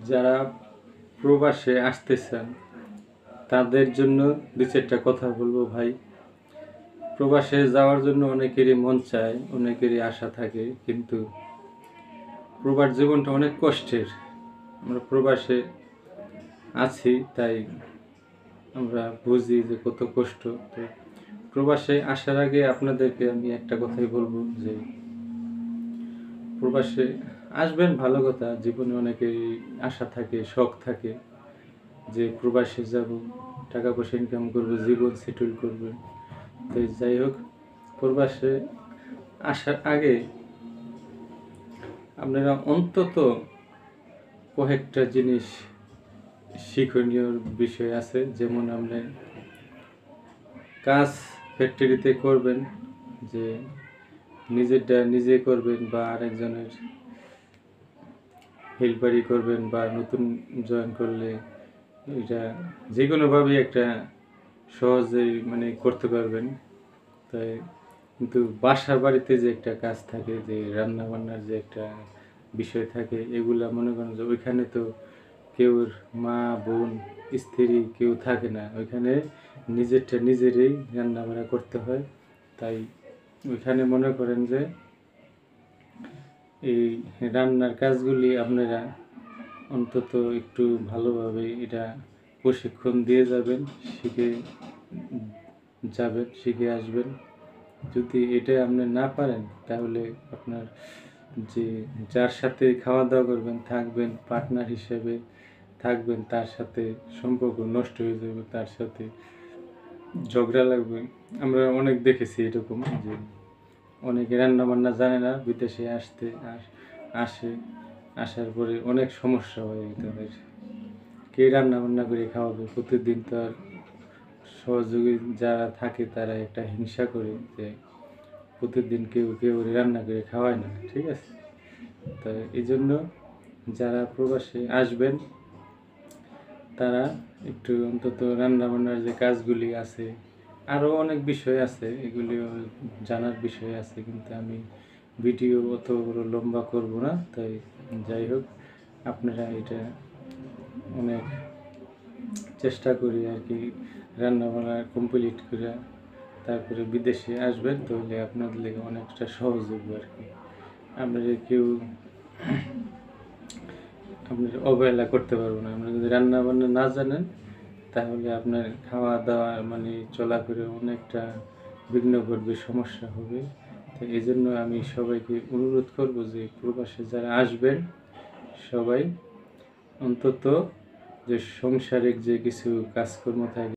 যারা প্রবাসে আসতে চান তাদের জন্য দু চারটা কথা বলবো ভাই। প্রবাসে যাওয়ার জন্য অনেকেরই মন চায়, অনেকেরই আশা থাকে, কিন্তু প্রবাস জীবনটা অনেক কষ্টের। আমরা প্রবাসে আছি তাই আমরা বুঝি যে কত কষ্ট। তো প্রবাসে আসার আগে আপনাদেরকে আমি একটা কথাই বলবো যে প্রবাসে আসবেন, ভালো কথা, জীবনে অনেকেরই আশা থাকে, শখ থাকে যে প্রবাসে যাব, টাকা পয়সা ইনকাম করবো, জীবন সেটেল করবো। তো যাই হোক, প্রবাসে আসার আগে আপনারা অন্তত কয়েকটা জিনিস শিক্ষণীয় বিষয় আছে। যেমন আপনি কাজ ফ্যাক্টরিতে করবেন, যে নিজেরটা নিজে করবেন বা আরেকজনের হেল্পারি করবেন, বা নতুন জয়েন করলে এটা যে কোনোভাবেই একটা সহজেই করতে পারবেন। তাই কিন্তু বাসার বাড়িতে যে একটা কাজ থাকে, যে রান্না বান্নার যে একটা বিষয় থাকে, এগুলা মনে করেন যে ওইখানে তো কেউ মা বোন স্ত্রী কেউ থাকে না, ওইখানে নিজেরটা নিজেরই রান্না বান্না করতে হয়। তাই ওইখানে মনে করেন যে এই রান্নার কাজগুলি আপনারা অন্তত একটু ভালোভাবে এটা প্রশিক্ষণ দিয়ে যাবেন, শিখে আসবেন। যদি এটা আপনি না পারেন তাহলে আপনার যে যার সাথে খাওয়া দাওয়া করবেন, থাকবেন, পার্টনার হিসেবে থাকবেন, তার সাথে সম্পর্ক নষ্ট হয়ে যাবে, তার সাথে ঝগড়া লাগবে। আমরা অনেক দেখেছি এরকম, যে অনেকে রান্না বান্না জানে না, বিদেশে আসে, আসার পরে অনেক সমস্যা হয় তাদের। কে রান্না বান্না করে খাওয়াবে? প্রতিদিন তো আর সহযোগী যারা থাকে তারা একটা হিংসা করে যে প্রতিদিন কেউ রান্না করে খাওয়ায় না, ঠিক আছে? তাই এই জন্য যারা প্রবাসে আসবেন তারা একটু অন্তত রান্না বান্নার যে কাজগুলি আছে, আরও অনেক বিষয় আছে, এগুলিও জানার বিষয় আছে, কিন্তু আমি ভিডিও অত বড় লম্বা করব না। তাই যাই হোক, আপনারা এটা অনেক চেষ্টা করি আর কি রান্না বান্না কমপ্লিট করে তারপরে বিদেশে আসবেন, তাহলে আপনাদের লেগে অনেকটা সহজ হবে আর কি। আপনারা কেউ আপনার অবহেলা করতে পারবো না। আপনারা যদি রান্না বান্না না জানেন তাহলে আপনার খাওয়া দাওয়া চলাফেরা অনেকটা বিঘ্ন ঘটবে, সমস্যা হবে। তো এই জন্য আমি সবাইকে অনুরোধ করব যে প্রবাসে যারা আসবেন সবাই অন্তত যে সাংসারিক যে কিছু কাজকর্ম থাকে